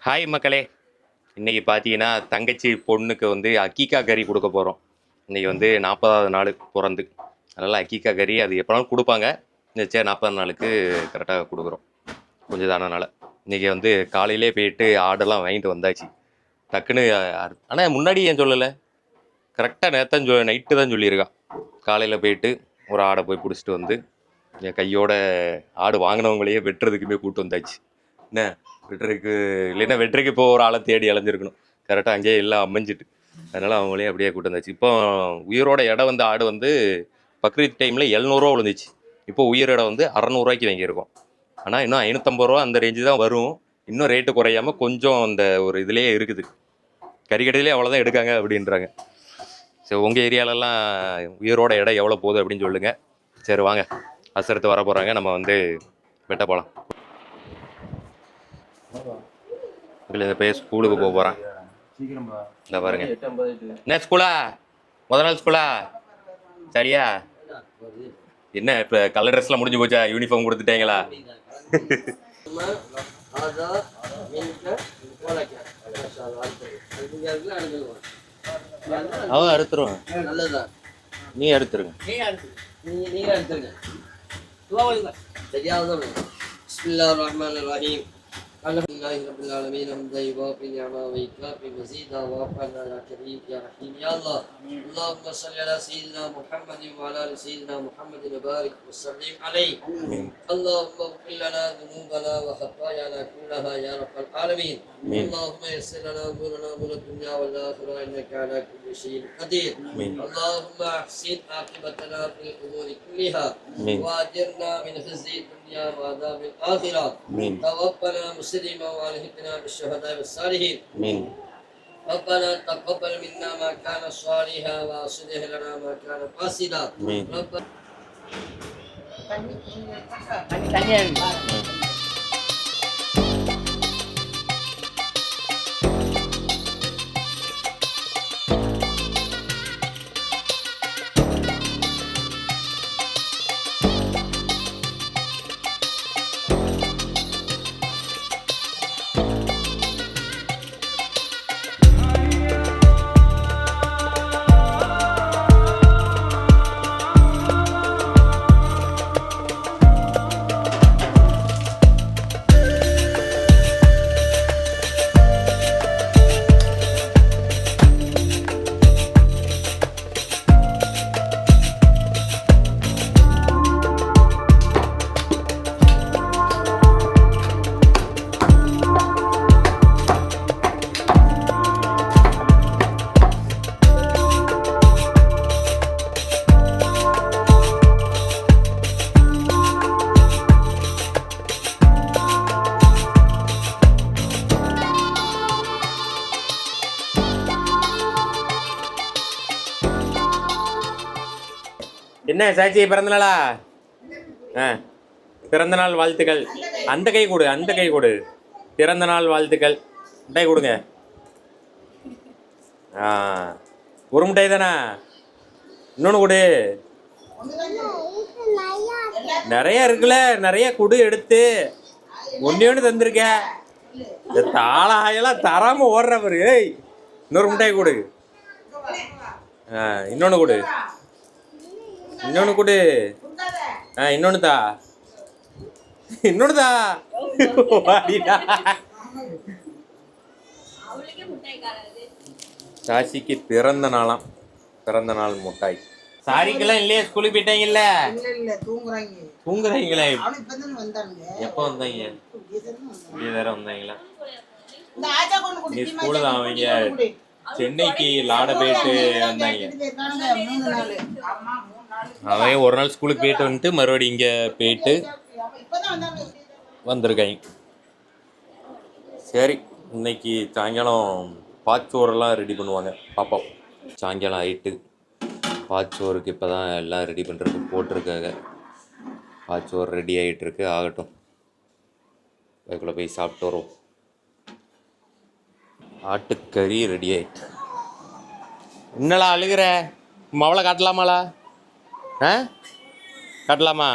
Hi மக்களே. இன்றைக்கி பார்த்தீங்கன்னா தங்கச்சி பொண்ணுக்கு வந்து அக்கீக்கா கறி கொடுக்க போகிறோம். இன்றைக்கி வந்து 40வது நாள் பிறந்து, அதனால் அக்கீக்கா கறி அது எப்போனாலும் கொடுப்பாங்க. சரி 40 நாளுக்கு கரெக்டாக கொடுக்குறோம். கொஞ்சம் தானனால இன்றைக்கி வந்து காலையிலே போயிட்டு ஆடெல்லாம் வாங்கிட்டு வந்தாச்சு. டக்குன்னு ஆனால் முன்னாடி ஏன் சொல்லலை, கரெக்டாக நேற்று நைட்டு தான் சொல்லியிருக்கான். காலையில் போயிட்டு ஒரு ஆடை போய் பிடிச்சிட்டு வந்து என் கையோட ஆடு வாங்கினவங்களையே வெட்டுறதுக்குமே கூப்பிட்டு வந்தாச்சு. என்ன வெட்டுறதுக்கு இல்லைன்னா வெட்டுறதுக்கு இப்போ ஒரு ஆளை தேடி அலைஞ்சிருக்கணும். கரெக்டாக அங்கேயே எல்லாம் அமைஞ்சிட்டு, அதனால் அவங்களையும் அப்படியே கூப்பிட்டு வந்தாச்சு. இப்போ உயிரோட இடம் வந்து ஆடு வந்து பக்ரீத் டைமில் 700 விழுந்துச்சு. இப்போ உயிர் இடம் வந்து 600 வாங்கியிருக்கோம். ஆனால் இன்னும் 550 ரூபா அந்த ரேஞ்சு தான் வரும். இன்னும் ரேட்டு குறையாமல் கொஞ்சம் அந்த ஒரு இதுலேயே இருக்குது. கறிக்கடையிலே அவ்வளோதான் எடுக்காங்க அப்படின்றாங்க. சரி, உங்கள் ஏரியாலெல்லாம் உயிரோட இடம் எவ்வளோ போகுது அப்படின்னு சொல்லுங்கள். சரி வாங்க, அசரத்து வர போகிறாங்க, நம்ம வந்து வெட்ட போகலாம். இல்லை இந்த பையன் ஸ்கூலுக்கு போக போகிறான். இந்த பாருங்க, என்ன ஸ்கூலா முதல் நாள் ஸ்கூலா? சரியா? என்ன இப்போ கலர் ட்ரெஸ்லாம் முடிஞ்சு போச்சா? யூனிஃபார்ம் கொடுத்துட்டீங்களா? அவன் அறுத்துருவான். நீ அறுத்துருங்க. الحمد لله رب العالمين حمدا يوافي نعمه ويكافئ مزيدا وافعلنا يا كريم يا رحيم يا الله. اللهم صل على سيدنا محمد وعلى ال سيدنا محمد وبارك وسلم عليه. اللهم اغفر لنا ذنوبنا وخطايانا كلها يا رب العالمين. اللهم يسر لنا امورنا امور الدنيا والاخره انك على كل شيء قدير. اللهم احسن عاقبتنا في الامور كلها واجرنا من خزي الدنيا وعذاب الاخره. توفنا مسلما والحقنا بالشهداء والصالحين. ربنا تقبل منا ما كان صالحا واصلح لنا ما كان فاسدا. ربنا என்ன சாச்சி பிறந்தநாளா? பிறந்தநாள் வாழ்த்துக்கள். அந்த கை கொடு, அந்த கை கொடு. பிறந்தநாள் வாழ்த்துக்கள். மிட்டாய் கொடுங்க. ஒரு மிட்டாய் தானே? இன்னொன்று கொடு. நிறைய இருக்குல்ல, நிறைய கொடு எடுத்து. ஒன்று தந்திருக்க. இந்த தாளாயெல்லாம் தராமல் ஓடுறவர். இன்னொரு மிட்டாய் கொடு. இன்னொன்று கொடு, இன்னொன்று கொடு. இன்னொன்று தா, இன்னொன்று தா. சாசிக்கு பிறந்த நாளாம், பிறந்த நாள் மிட்டாய். சாரிக்கெல்லாம் இல்லையா? ஸ்கூலுக்கு போயிட்டாங்கல்ல? தூங்குறாங்களே? எப்போ வந்தாங்க? வேற வந்தாங்களா? நீ ஸ்கூலு தான் அவங்க சென்னைக்கு லாட போயிட்டு வந்தாங்க. அவன் ஒரு நாள் ஸ்கூலுக்கு போயிட்டு வந்துட்டு மறுபடியும் இங்கே போயிட்டு வந்திருக்காங்க. சரி, இன்னைக்கு சாயங்காலம் பாச்சோரெல்லாம் ரெடி பண்ணுவாங்க, பார்ப்போம். சாயங்காலம் ஆயிட்டு பாச்சோருக்கு இப்போ தான் எல்லாம் ரெடி பண்ணுறதுக்கு போட்டிருக்காங்க. பாச்சோறு ரெடி ஆகிட்டுருக்கு, ஆகட்டும். அதுக்குள்ளே போய் சாப்பிட்டு வரோம். ஆட்டுக்கறி ரெடி ஆயிட்டு. என்னடா அழுகிற? மவளை காட்டலாமாலா? காட்டலாமா?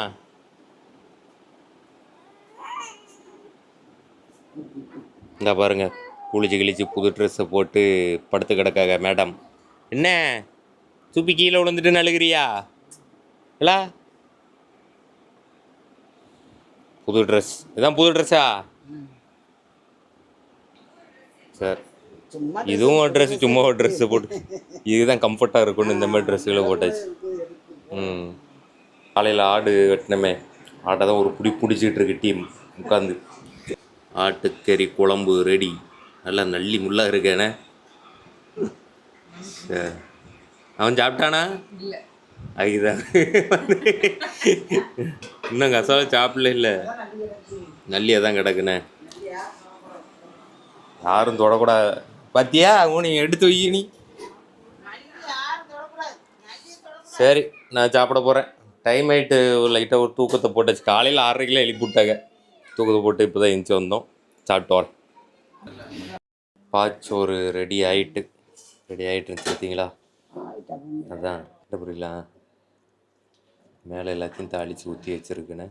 இந்த பாருங்க குளிச்சு கிழிச்சு புது ட்ரெஸ்ஸை போட்டு படுத்து கிடக்காக மேடம். என்ன துப்பி கீழே விழுந்துட்டு நழுகிறியா இல்ல? புது ட்ரெஸ் இதான் புது ட்ரெஸ்ஸா? சார் இதுவும் ஒரு ட்ரெஸ்ஸு, சும்மா ஒரு ட்ரெஸ்ஸு போட்டு இதுதான் கம்ஃபர்ட்டாக இருக்கும்னு இந்த மாதிரி ட்ரெஸ்ஸுகளை போட்டாச்சு. காலையில் ஆடு வெட்டினமே, ஆட்டை தான் ஒரு பிடிச்சிக்கிட்டு இருக்கு டீம் உட்காந்து. ஆட்டுக்கறி குழம்பு ரெடி, நல்லா நல்லி முள்ளாக இருக்கேனே. சரி, அவன் சாப்பிட்டானா? அதுதான் இன்னும் கசாவை சாப்பிடல. இல்லை நல்லியாக தான் கிடக்குண்ணே, யாரும் தொடக்கூடாது. பார்த்தியா நீ எடுத்து வை நீ. சரி நான் சாப்பிட போகிறேன், டைம் ஆகிட்டு. லைட்டாக ஒரு தூக்கத்தை போட்டாச்சு. காலையில் 6:30 எழுப்பி விட்டாங்க, தூக்கத்தை போட்டு இப்போ தான் எழுந்துச்சி வந்தோம். சாப்பிட்டு வரேன். பாச்சோறு ரெடி ஆகிட்டுருந்துச்சு பார்த்தீங்களா? அதான் புரியல, மேலே எல்லாத்தையும் தாளித்து ஊற்றி வச்சுருக்குன்னு.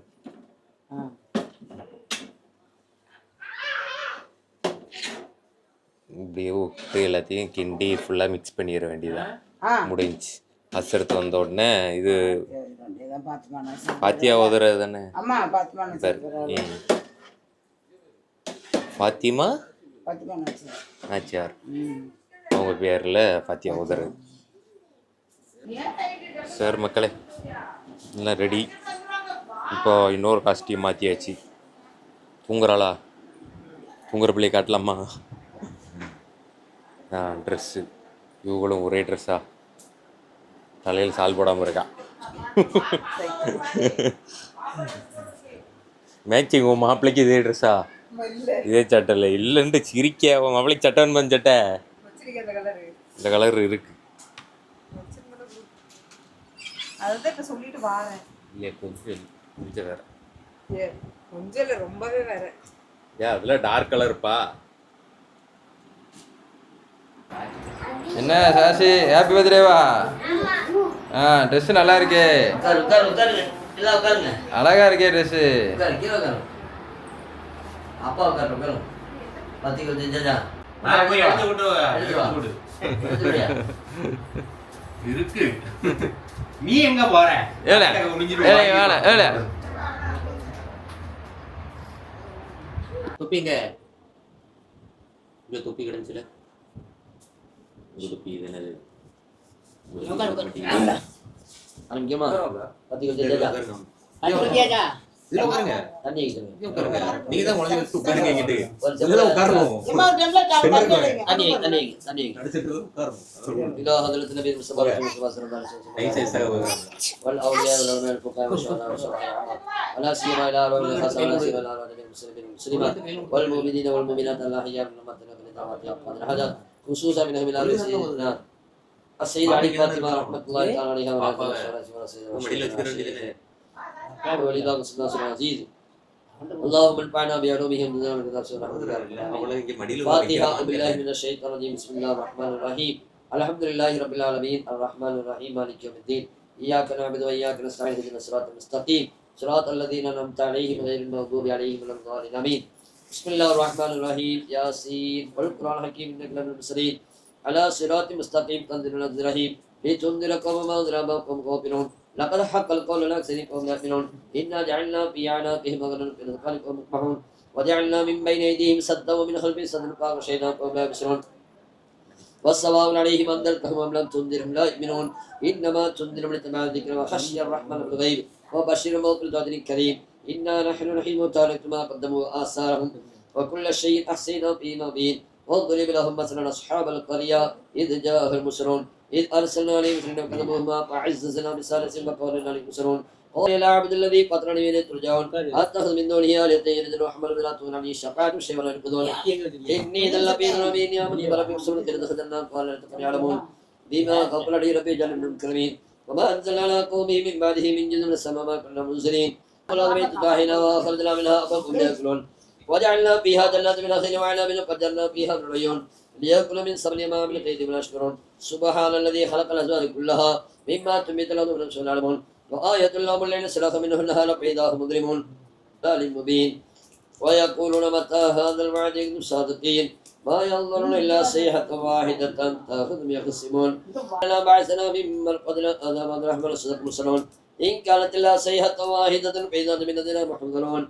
இப்படியே விட்டு எல்லாத்தையும் கிண்டி ஃபுல்லாக மிக்ஸ் பண்ணிட வேண்டியதான், முடிஞ்சிச்சு. அசரத்து வந்த உடனே இது பாத்தியா உதறது தானே? பாத்திமா ஆச்சியார் அவங்க பேரில் பாத்தியா உதறது. சார் மக்களே எல்லாம் ரெடி. இப்போ இன்னொரு காஸ்டியூம் மாற்றியாச்சு. தூங்குறாளா? தூங்குற பிள்ளையை காட்டலாமா? ட்ரெஸ்ஸு இவங்களும் ஒரே ட்ரெஸ்ஸா, தலையில் சால் போடாமல் இருக்கா. மேட்சிங் உன் மாப்பிள்ளைக்கு இதே ட்ரெஸ்ஸா? இதே சட்டை இல்லை இல்லைன்ட்டு சிரிக்க. உன் மாப்பிள்ளைக்கு சட்டை வேணும், சட்டை இந்த கலர் இருக்கு. இல்லையா கொஞ்சம் வேற, கொஞ்சம் ரொம்பவே வேற. ஏன் அதில் டார்க் கலர்ப்பா. என்ன சாசி, ஹாப்பி பர்த்டேவா? ட்ரெஸ் நல்லா இருக்கே, அழகா இருக்கே ட்ரெஸ்ஸு. அப்பா உட்காரு, இருக்கு. நீ எங்க போற? துப்பிங்க, இங்க துப்பி கிடந்துச்சுல. துப்பி இது என்னது? ஆரம்பிக்குமா? خصوصا من أهل سيدنا السيد علي فاطمة رحمة الله تعالى عليها ولله الصلاة العزيز. اللهم انفعنا بعلومهم فاتحة بالله من الشيطان الرجيم. بسم الله الرحمن الرحيم. الحمد لله رب العالمين الرحمن الرحيم مالك يوم الدين. إياك نعبد وإياك نستعين اهدنا الصراط المستقيم صراط الذين أنعمت عليهم غير المغضوب عليهم ولا الضالين آمين. بسم الله الرحمن الرحيم. ياسين والقرآن الحكيم إنك لمن المرسلين على صراط مستقيم تنزيل العزيز الرحيم لتنذر قوما أنذر آباءهم غافلون لقد حق القول على أكثرهم وهم لا يؤمنون إنا جعلنا في أعناقهم أغلالا في الأذقان وهم مقمحون وجعلنا من بين أيديهم سدا ومن خلفهم سدا فأغشيناهم وهم لا يبصرون والسواء عليهم أنذرتهم أم لم تنذرهم لا يؤمنون إنما تنذر من اتبع الذكر وخشي الرحمن بالغيب وبشر الموت بالقدر الكريم. إنا نحن نحيي الموتى ونكتب ما قدموا وآثارهم وكل شيء أحصيناه في مبين. واضرب لهم مثلا أصحاب القرية إذ جاءها المرسلون إذ أرسلنا عليهم اثنين فكذبوهما فعززنا بثالث فقالنا للمرسلون قال لا أعبد الذي فطرني وإليه ترجعون أتخذ من دونه آلهة يريدون وأحمل بلا تغني عني الشفاعة شيئا ولا ينقذون إني إذا لفي ضلال يأمني بربي بصورة كذا دخلنا قال لا تكن يعلمون بما قبل لي ربي جل من المكرمين وما أنزلنا على قومه من بعده من جند من السماء ما كنا منزلين ولا بيت داهنا وأخرجنا منها أبوهم يأكلون وجعلنا فيها جنات من نخيل وعنب وقدرنا فيها من العيون ليأكلوا من ثمر ما من قيد ولا يشكرون سبحان الذي خلق الأزواج كلها مما تنبت الأرض من نفس يعلمون وآية لهم الليل سلاخ منه النهار فإذا هم مظلمون ذلك مبين. ويقولون متى هذا الوعد إن صادقين ما ينظرون إلا صيحة واحدة تأخذهم يخصمون أنا بعثنا من مرقدنا هذا ما الرحمن صدق مرسلون إن كانت إلا صيحة واحدة فإذا من الذين محضرون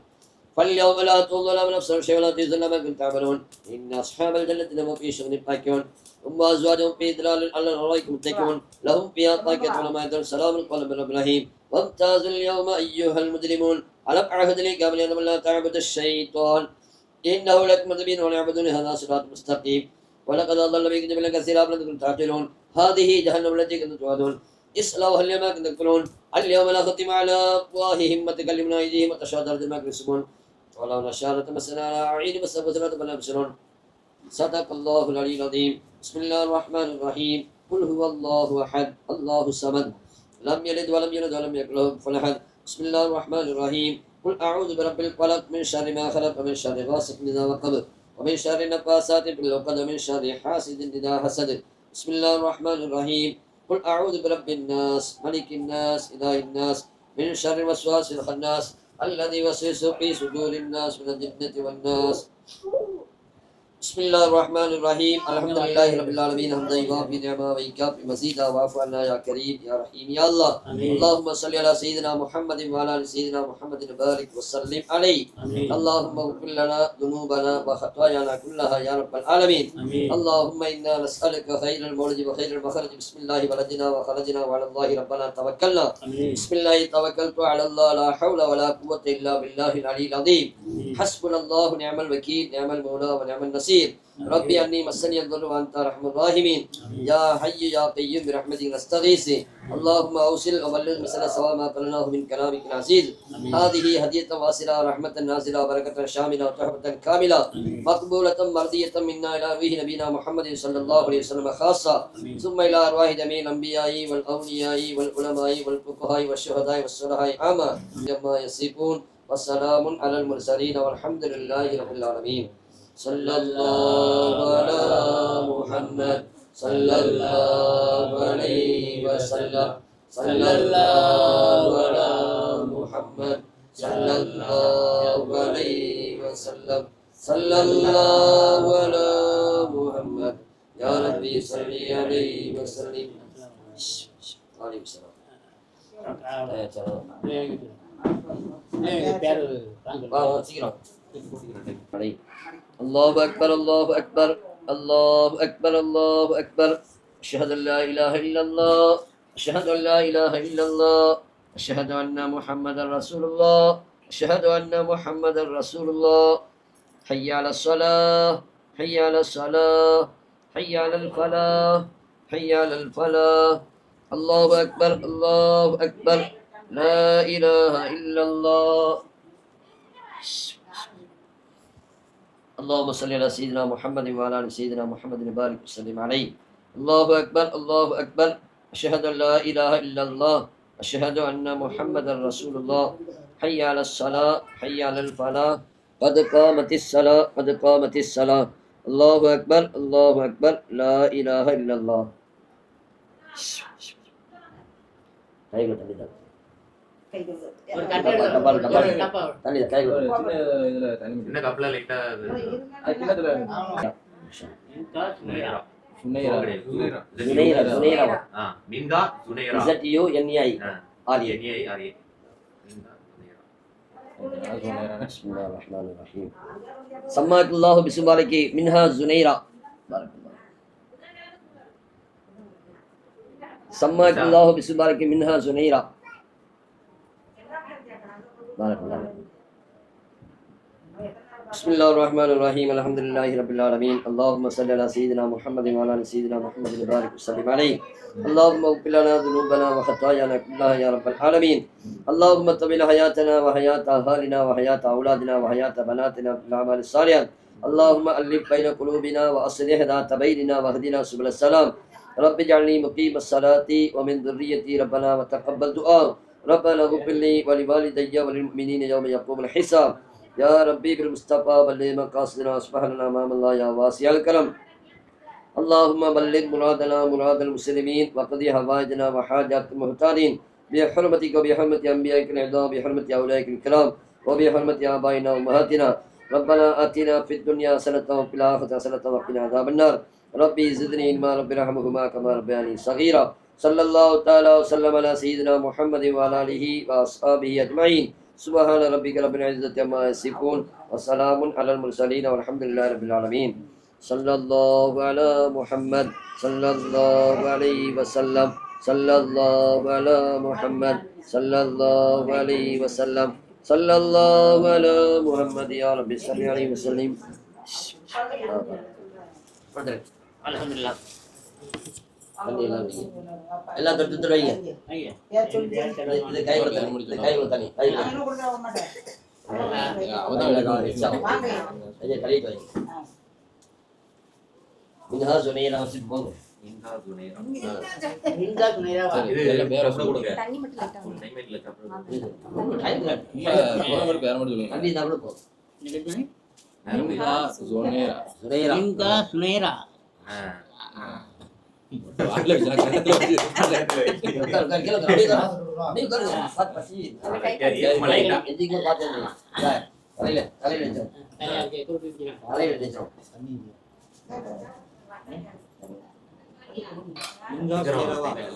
فاليوم لا تظلم نفس شيء ولا تجزى ما كنتم تعملون إن أصحاب الجنة لهم في شغل فاكهون ثم أزواجهم في ظلال على الأرائك متكئون لهم فيها فاكهة ولما يدعون سلام القول من رب رحيم وامتازوا اليوم أيها المجرمون ألم أعهد لي قبل أن لا تعبد الشيطان إنه لكم مذبين وليعبدون هذا صراط مستقيم ولقد أضل بكم جبلا كثيرا فلم تعقلون هذه جهنم التي كنتم توعدون اصلوها اليوم كنتم تكفرون اليوم لا ختم على أفواههم وتكلمنا أيديهم وتشهد أرجلهم بما يكسبون ولو نشاء لتمسنا على أعين بس فسرت بلا يبصرون صدق الله العلي العظيم بسم الله الرحمن الرحيم قل هو الله أحد الله الصمد لم يلد ولم يولد ولم يكن له كفوا أحد بسم الله الرحمن الرحيم قل أعوذ برب الفلق من شر ما خلق ومن شر غاسق إذا وقب ومن شر النفاثات في العقد ومن شر حاسد إذا حسد بسم الله الرحمن الرحيم قل أعوذ برب الناس ملك الناس إله الناس من شر الوسواس الخناس الذي يوسوس في صدور الناس من الجنة والناس بسم الله الرحمن الرحيم الحمد لله رب العالمين حمدا يوافي نعمه ويكافئ مزيدا واعف عنا يا كريم يا رحيم يا الله اللهم صل على سيدنا محمد وعلى ال سيدنا محمد وبارك وسلم عليه اللهم اغفر لنا ذنوبنا وخطايانا كلها يا رب العالمين اللهم انا نسالك خير المولد وخير المخرج بسم الله ولدنا وخرجنا وعلى الله ربنا توكلنا بسم الله توكلت على الله لا حول ولا قوه الا بالله العلي العظيم حسبنا الله نعم الوكيل نعم المولى ونعم النصير ربي أني مسني الضر وأنت أرحم الراحمين يا حي يا قيوم برحمتك نستغيث اللهم أوصل وبلغ مثل سواء ما قلناه من كلامك العزيز هذه هدية واصلة رحمة نازلة وبركة شاملة وتحفة كاملة مقبولة مرضية منا إلى روح نبينا محمد صلى الله عليه وسلم خاصة ثم إلى أرواح جميع الأنبياء والأولياء والعلماء والفقهاء والشهداء والصلحاء عامة كما يصفون والسلام على المرسلين والحمد لله رب العالمين صلى الله على محمد صلى الله عليه وسلم صلى الله على محمد صلى الله عليه وسلم صلى الله على محمد يا ربي صل عليه وسلم عليه السلام الله أكبر الله أكبر الله أكبر الله أكبر أشهد أن لا إله إلا الله أشهد أن لا إله إلا الله أشهد أن محمدا رسول الله أشهد أن محمدا رسول الله حي على الصلاة حي على الصلاة حي على الفلاح حي على الفلاح الله أكبر الله أكبر لا إله إلا الله اللهم صل على سيدنا محمد وعلى ال سيدنا محمد وبارك وسلم عليه الله اكبر الله اكبر اشهد ان لا اله الا الله اشهد ان محمدا رسول الله حي على الصلاه حي على الفلاح قد قامت الصلاه قد قامت الصلاه الله اكبر الله اكبر لا اله الا الله கைகள் சின்ன கப்பல லைட்டா மின்கா சுனைரா بسم الله الرحمن الرحيم سماك الله بسمالك منها زنيرة بارك الله سماك الله بسمالك منها زنيرة بارك الله بسم الله الرحمن الرحيم الحمد لله رب العالمين اللهم صل على سيدنا محمد وعلى ال سيدنا محمد وبارك وسلم عليه اللهم اغفر لنا ذنوبنا وخطايانا كلها يا رب العالمين اللهم طول حياتنا وحياة اهالنا وحياة اولادنا وحياة بناتنا في الاعمال الصالحة اللهم الف بين قلوبنا واصلح ذات بيننا واهدنا سبل السلام رب اجعلني مقيم الصلاة ومن ذريتي ربنا وتقبل دعاء ربنا اغفر لي ولوالدي وللمؤمنين يوم يقوم الحساب يا ربي بالمصطفى بلغ مقاصدنا سبحاننا امام الله يا واسع الكرم اللهم بلغ مرادنا مراد المسلمين وقضي حوائجنا وحاجات المحتاجين بحرمتك وبحرمة انبيائك العظام بحرمة اولئك الكرام وبحرمة ابائنا وامهاتنا ربنا آتنا في الدنيا حسنة وفي الآخرة حسنة وقنا عذاب النار ربي زدني علما رب ارحمهما كما ربياني صغيرا صلى الله تعالى وسلم على سيدنا محمد وعلى آله وأصحابه أجمعين سبحان ربك رب العزة عما يصفون وسلام على المرسلين والحمد لله رب العالمين صلى الله على محمد صلى الله عليه وسلم صلى الله على محمد صلى الله عليه وسلم صلى الله على محمد يا رب صل عليه وسلم அல்ஹம்துலில்லாஹ். எல்லாம் தொட்டு வைங்க ஐயா இது கை தனி இது கை தனி கை கழுவிட்டு வைங்க மின்ஹா ஜுனைரா வச்சுட்டு போங்க இங்கா சுனேரா வா. இது எல்லாம் பேரை கூட கொடுங்க. தண்ணி மட்டும் லைட்டா ஒரு டைம் இல்ல சாப்பிடுறது. தண்ணி தான் கூட போ ஜுனேரா ஜுனைரா இங்கா சுனேரா. வாயில வச்சு நான் கண்ணத்துல வச்சு உட்கார் உட்கார் கீழே உட்கார் அப்படியே உட்காருங்க பாத்து பசி எந்திரிக்கும் பார்த்தேன் தலையில தலையில வச்சோம் தலையில வச்சோம்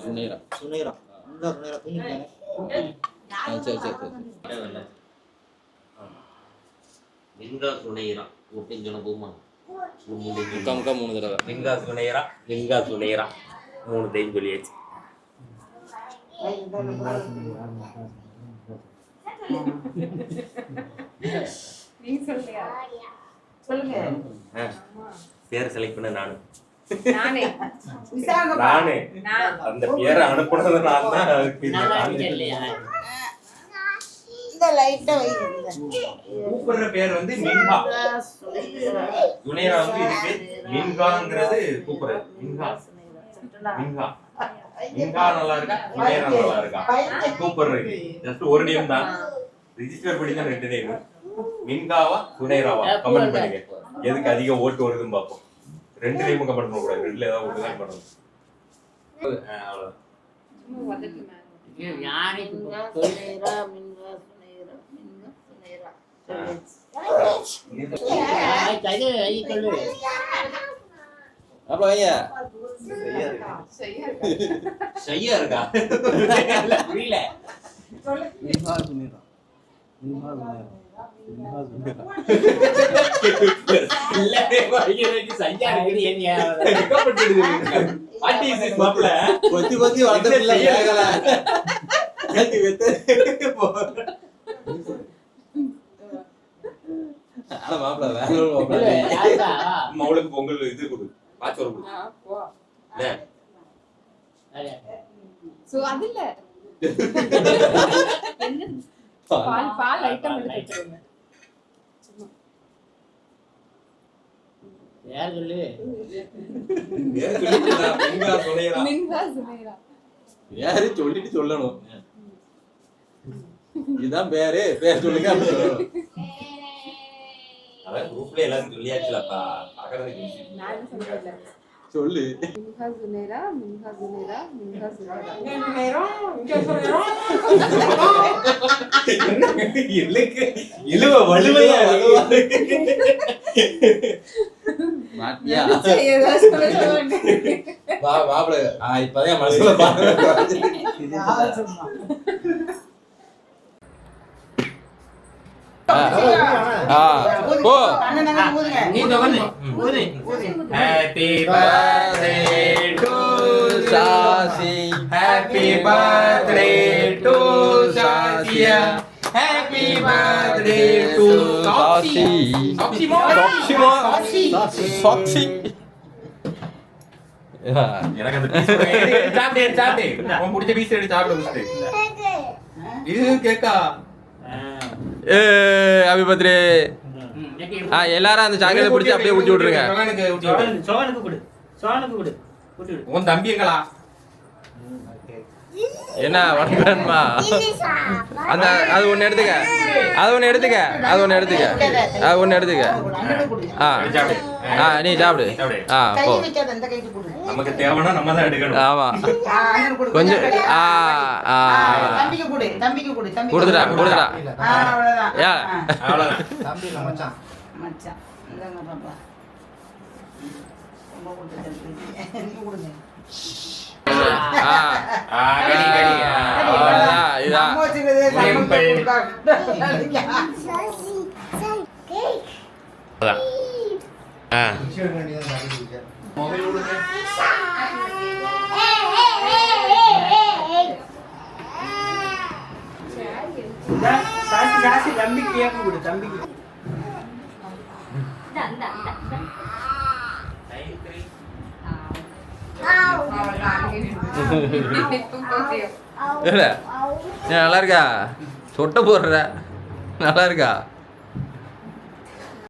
ஜுனேரா சுனேரா இந்த சுனேரா தூங்கிட்டானே சரி சரி சரி இங்கா சுனேரா அப்படின்னு சொன்ன போமா. முக்கா முக்கா 3 தடவை லிங்கா சுனேரா 3 டைம் சொல்லியாச்சு. நீங்க சொல்லுங்க சொல்லுங்க பேர் செலக்ட் பண்ண நானு. நானே நானு நான் அந்த பேரை அனுப்புனது நான் தான். அதுக்கு இந்த நல்லா நானு. இல்லையா? இந்த லைட்டா வை கூப்பிடுற பேர் வந்து மின்ஹா. சுனேரா வந்து இதுக்கு மின்ஹாங்கிறது கூப்பிடுறது. மின்ஹா மின்ஹா நல்லா இருக்கா, சுனேரா நல்லா இருக்கா கூப்பிடுறது. ஜஸ்ட் ஒரு நேம் தான். ரிஜிஸ்டர் பண்ணி தான் 2 நேம். மின்ஹாவா சுனேராவா கமெண்ட் பண்ணுங்க. எதுக்கு அதிக ஓட்டு வருதுன்னு பார்ப்போம். 2 நேமும் கமெண்ட் பண்ண கூடாது. 2ல ஏதாவது ஒன்று தான் பண்ணணும். அவ்வளவுதான். சும்மா வதக்கு மேல இது யாருக்கு சுனேரா மின்கா சுனேரா மின்கா சுனேரா அது ஐ சொல்லு. அப்ப ஐயா சரியா இருக்கா புரியல. மின்ஹா சுனேரா மின்ஹா சுனேரா மின்ஹா சுனேரா எல்லாமே வாங்கிருக்கு. சரியா இருக்குது. ஏனியா வாட் இஸ் திஸ் மாப்ள? கொத்தி கொத்தி வளர்த்த பிள்ளை கேக்கல ஆனா மாப்பிள்ள வேற ஒரு மாப்பிள்ள. யாருடா? அவளுக்கு பொங்கல் இது கொடு. பாச்சோறு கொடு. போ என்ன? சோ அது இல்ல என்ன பால் ஐட்டம் எடுத்து வச்சிருங்க யார் சொல்லு? ஏன் சொல்லிட்டு மின்ஹா சுனேரா. மின்கா சுனேரா யாரு சொல்லிட்டு சொல்லணும். இதுதான் பேரு, பேர் சொல்லுங்க அப்படி சொல்லணும். அதான் குரூப்ல எல்லாரும் சொல்லியாச்சுலப்பா. பாக்குறதுக்கு நான் என்ன சொல்றேன் சொல்லு. மின்கா சுனேரா மின்கா சுனேரா மின்கா சுனேரா இல்லைக்கு இழுவ வலுவையா மாட்டியா? ஏதாவது சொல்ல மாப்பிள்ள இப்பதான் மனசுல பாக்குறேன். போ. நீ தவறு. ஊது. Happy birthday to Sasi happy birthday to சாசியா. Happy birthday to Sasi. சாக்சிமோ சாக்சி. எனக்கு அந்த பீஸ் சாப்பிடு சாப்பிடு. உன் பிடிச்ச பீஸ் எடுத்து சாப்பிடு. இது கேக்கா ஏ ஹாப்பி பர்த்டே. எல்லாரும் அந்த சாக்லேட் பிடிச்சி அப்படியே ஊட்டி விட்டுருங்க. சோனுக்கு கொடு. சோனுக்கு கொடு. கொடு. உன் தம்பிங்களா என்ன வணக்கம்மா. அந்த அது ஒன்று எடுத்துக்க, அது ஒன்று எடுத்துக்க, அது ஒன்று எடுத்துக்க, அது ஒன்று எடுத்துக்க. நீ சாப்பிடு. போ. நமக்கு தேவைன்னா நம்ம தான் எடுக்கணும். ஆமா கொஞ்சம் கொடுத்துடா கொடுத்துடா. அவ்வளவுதான். தம்பி மச்சான் மச்சான் இதாங்க பாப்பா ரொம்ப கொடுத்துட்டு நீ கொடுங்க கடி கடி இதான் நம்ம வச்சுக்கிறதே முனியப்பன். அதான் ஆ மொபைல் கொடுங்க சாசி சாசி தம்பிக்கு ஏன் கொடு தம்பிக்கு இல்ல நல்லா இருக்கா சொட்ட போடுற நல்லா இருக்கா